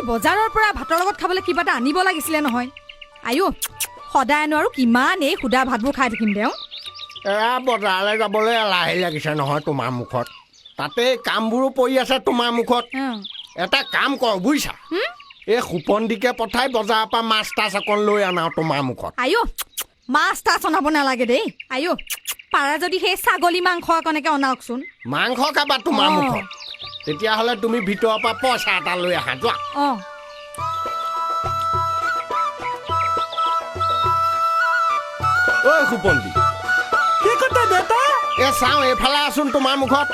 বজাৰৰ পৰা ভাতৰ লগত খাবলৈ কিবা এটা আনিব লাগিছিলে নহয় আইও সদায়নো আৰু কিমান এই সুদা ভাতবোৰ খাই থাকিম দেও এয়া বজাৰলৈ যাবলৈ এলাহি লাগিছে নহয় তোমাৰ মুখত তাতে কামবোৰো পৰি আছে তোমাৰ মুখত এটা কাম কৰ বুজিছা এই সুপন্দিকে পঠাই বজাৰৰ পৰা মাছ তাছ অকণ লৈ আনাও তোমাৰ মুখত আইও মাছ তাছ অনাব নালাগে দেই আইও পাৰা যদি সেই ছাগলী মাংস অকণকে অনাওকচোন মাংস খাবা তোমাৰ মুখত তেতিয়াহ'লে তুমি ভিতৰৰ পৰা পইচা এটা লৈ আহা যোৱা ঐ সুপন্দি কি কথা দেউতা চাওঁ এইফালে আছোন তোমাৰ মুখত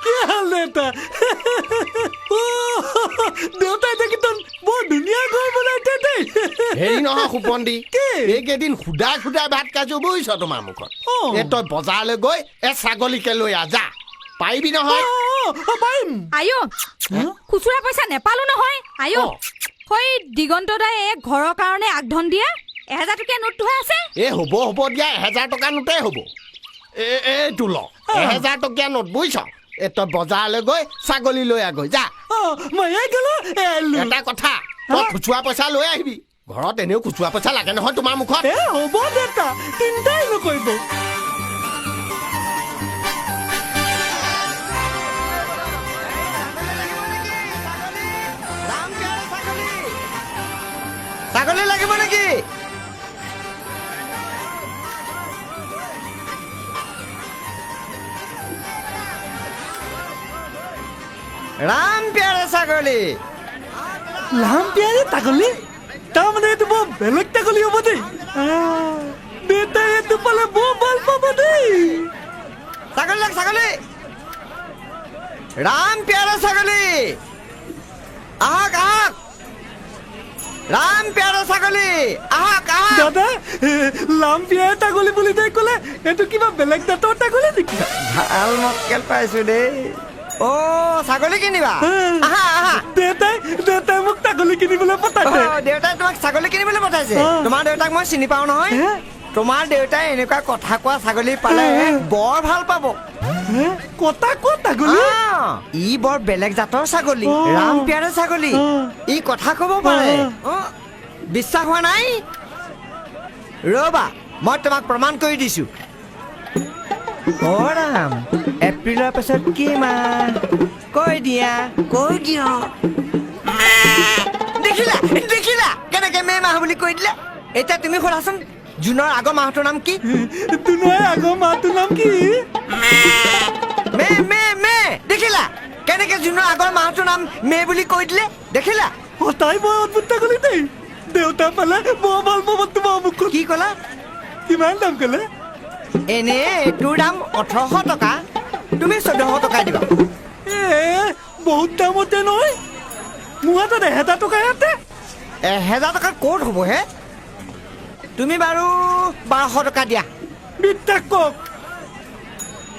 কি হাল দেউতা দেউতাই দেখি বৰ ধুনীয়া ঘৰ বনাইছে দেই হেৰি নহয় সুপন্দি এইকেইদিন সুদাই সুদাই ভাত খাইছো বুজিছ তোমাৰ মুখত এই তই বজাৰলৈ গৈ ছাগলীকে লৈ আহ যা পাৰিবি নহয় পাৰিম আইও খুচুৰা পইচা নেপালো নহয় আইও হৈ দিগন্ত দাই ঘৰৰ কাৰণে আগধন দিয়ে 1000 টকীয়া নোটটোহে আছে হ'ব দিয়া 1000 টকা নোটেই হ'ব এইটো ল 1000 টকীয়া নোট বুজিছ তই বজাৰলৈ গৈ ছাগলী লৈ আহ গৈ যা এটা কথা তই খুচুৰা পইচা লৈ আহিবি ঘৰত এনেও খুচুৰা পইচা লাগে নহয় তোমাৰ মুখত হ'ব দেউতা চিন্তাই নকৰিব ছাগলী লাগিব নেকি ৰাম প্যাৰে ছাগলী লাম পিয়াৰে ছাগলী তাৰমানে এইটো বৰ বেলেগ ছাগলী হ'ব দেই দেউতাই এইটো পালে বৰ ভাল পাব দেই ছাগলী ৰাম প্যাৰে ছাগলী আহক ৰাম প্যাৰে ছাগলী আহক দাদা লাম পিয়াৰে ছাগলী বুলি তাই ক'লে এইটো কিবা বেলেগ জাতৰ ছাগলী নেকি ভাল মক্কেল পাইছো দেই ছাগলী কিনিবা দেউতাই মোক ছাগলী কিনিবলৈ পঠাইছে দেউতাই তোমাক ছাগলী কিনিবলৈ পঠাইছে তোমাৰ দেউতাক মই চিনি পাওঁ নহয় তোমাৰ দেউতাই এনেকুৱা কথা কোৱা ছাগলী পালে বৰ ভাল পাব কথা কোৱা ছাগলী ই বৰ বেলেগ জাতৰ ছাগলী ৰাম প্যাৰে ছাগলী ই কথা ক'ব পাৰে বিশ্বাস হোৱা নাই ৰবা মই তোমাক প্ৰমাণ কৰি দিছো ৰাম এপ্ৰিলৰ পাছত কি মাহ কৈ দিয়া দেখিলা কেনেকে মে মাহ বুলি কৈ দিলে এতিয়া তুমি সোধাচোন জুনৰ আগৰ মাহটোৰ নাম কি জুনৰ আগৰ মাহটোৰ নাম কি মে দেখিলা কেনেকে জুনৰ আগৰ মাহটোৰ নাম মে বুলি কৈ দিলে দেখিলা তাই বৰ অদ্ভুত ছাগলী দেই দেউতা পালে বৰ ভাল পাব তোমাৰ মুখত কি ক'লা কিমান দাম ক'লে এনে এইটোৰ দাম 1800 টকা তুমি 1400 টকা দিবা বহুত দামতে নহয় মোৰ হাতত 1000 টকা ইয়াতে 1000 টকা ক'ত হ'ব হে তুমি বাৰু 1200 টকা দিয়া বিশ্বাস কক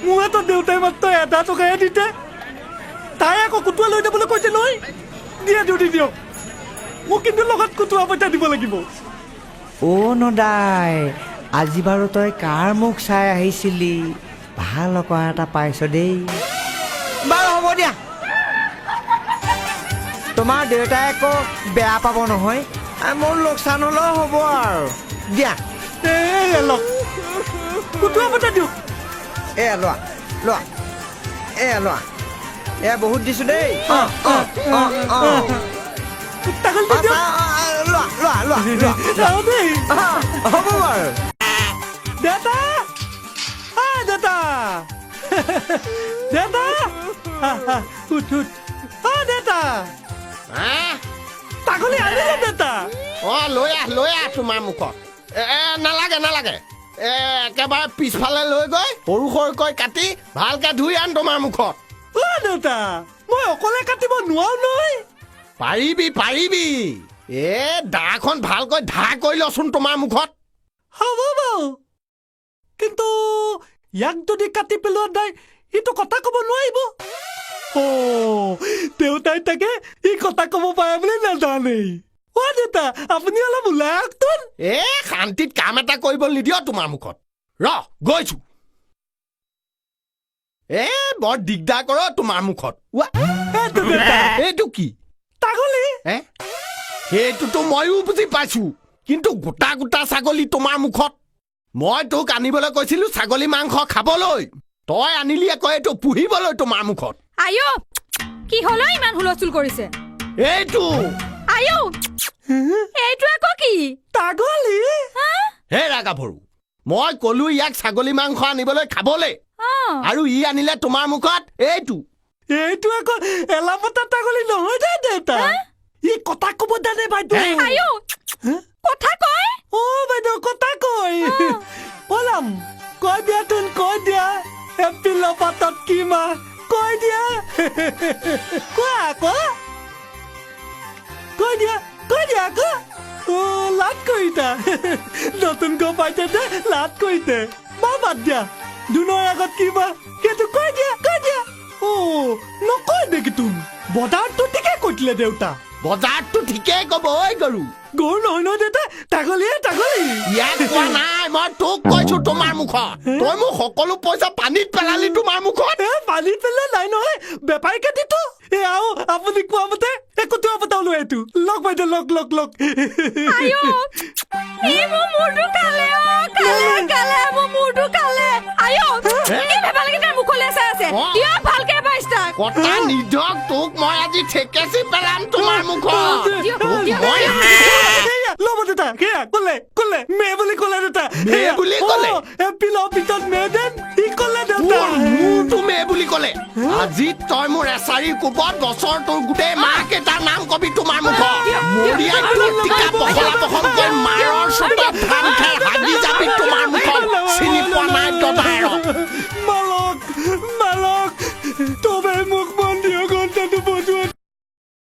মোৰ হাতত দেউতাই মাত্ৰ 1000 টকাহে দিছে তাই আকৌ কুটুৱা লৈ যাবলৈ কৈছে নহয় দিয়ক মোক কিন্তু লগত কুটুৱা পইচা দিব লাগিব নদাই আজি বাৰু তই কাৰ মুখ চাই আহিছিলি ভাল কৰা এটা পাইছ দেই বাৰু হ'ব দিয়া তোমাৰ দেউতাই আকৌ বেয়া পাব নহয় মোৰ লোকচান হ'লেও হ'ব আৰু দিয়া কুটুৱা পইচা দিয়ক লোৱা বহুত দিছো দেই হ'ব বাৰু দেউতা উঠ দেউতা ছাগলী আনিলে দেউতা লৈ আহ তোমাৰ মুখত নালাগে একেবাৰে পিছফালে লৈ গৈ সৰু সৰুকৈ কাটি ভালকে ধুই আন তোমাৰ মুখত দেউতা মই অকলে কাটিব নোৱাৰো নহয় পাৰিবি দাখন ভালকৈ ধা কৰি লচোন তোমাৰ মুখত হ'ব বাৰু কিন্তু ইয়াক যদি কাটি পেলোৱা নাই ইটো কথা ক'ব নোৱাৰিব দেউতাই তাকে ই কথা ক'ব পাৰে বুলি নাজানেই দেউতা আপুনি অলপ ওলাই আহকচোন শান্তিত কাম এটা কৰিব নিদিয় তোমাৰ মুখত গৈছো বৰ দিগদাৰ কৰ তোমাৰ মুখত এইটো দেউতা এইটো কি ছাগলী হে সেইটোতো ময়ো বুজি পাইছো কিন্তু গোটা গোটা ছাগলী তোমাৰ মুখত মই তোক আনিবলৈ কৈছিলো ছাগলী মাংস খাবলৈ তই আনিলি আকৌ এইটো পুহিবলৈ তোমাৰ মুখত আইও কি হলো ইমান হুলস্থুল কৰিছে এইটো আইও এইটো আকৌ কি ছাগলী হা? হে ৰাগাভৰু মই কলো ইয়াক ছাগলী মাংস আনিবলৈ খাবলৈ আৰু ই আনিলে তোমাৰ মুখত এইটো এইটো আকৌ এলাপতা ছাগলী নহয় দে দেউতা ই কথা ক'ব জানে বাইদেউ আইও কথা কয় বাইদেউ কথা কয় ওলাম কৈ দিয়াচোন কৈ দিয়া এপ্ৰিলৰ পাতত কি মাহ কৈ দিয়া কোৱা কোৱা কৈ দিয়া কোৱা লাট কৰিতা নতুনকৈ পাইছে যে লাট কৰিছে বাদ দিয়া দুনৰ আগত কি মাহ সেইটো কৈ দিয়া নকয় নেকি তুমি বজাৰটো ঠিকে কৈছিলে দেউতা বজাৰটো ঠিকেই ক'ব ঐ গৰু গৰু নহয় নহয় দেউতা ছাগলীয়ে ছাগলী ইয়াক কোৱা নাই মই তোক কৈছো তোমাৰ মুখত তই মোক সকলো পইচা পানীত পেলালি তোমাৰ মুখত পানী পেলাই নাই নহয় বেপাৰীকে দিতো আও আপুনি কোৱা মতে একোটো আপতাও লৈ এইটো লগ বাইদেউ লগ আইও এই মোৰ মূৰটো কালে কালে মোৰ মূৰটো কালে আইও এই ভেবালকে তাৰ মুখলৈ চাই আছে দিয় ভালকে বাইস্তাক কটা নিধক তোক মই আজি ঠেকেচি পেলাম তোমাৰ মুখত ল'ব দেউতা সেয়া ক'লে মে বুলি ক'লে দেউতা মে বুলি ক'লে? এপ্ৰিলৰ পিছত মে দেন ই ক'লে দেউতা মোৰতো মে বুলি ক'লে আজি তই মোৰ এচাৰিৰ কোবত বছৰটোৰ গোটেই মাহ কেইটাৰ নাম কবি তোমাৰ মুখত মৰিয়াই তোৰ টিকা পখলাকৈ মাৰৰ চোতাত ধান খাই হাগি যাবি তোমাৰ মুখত চিনি পোৱা নাই দদাইৰ মালক তবে মোক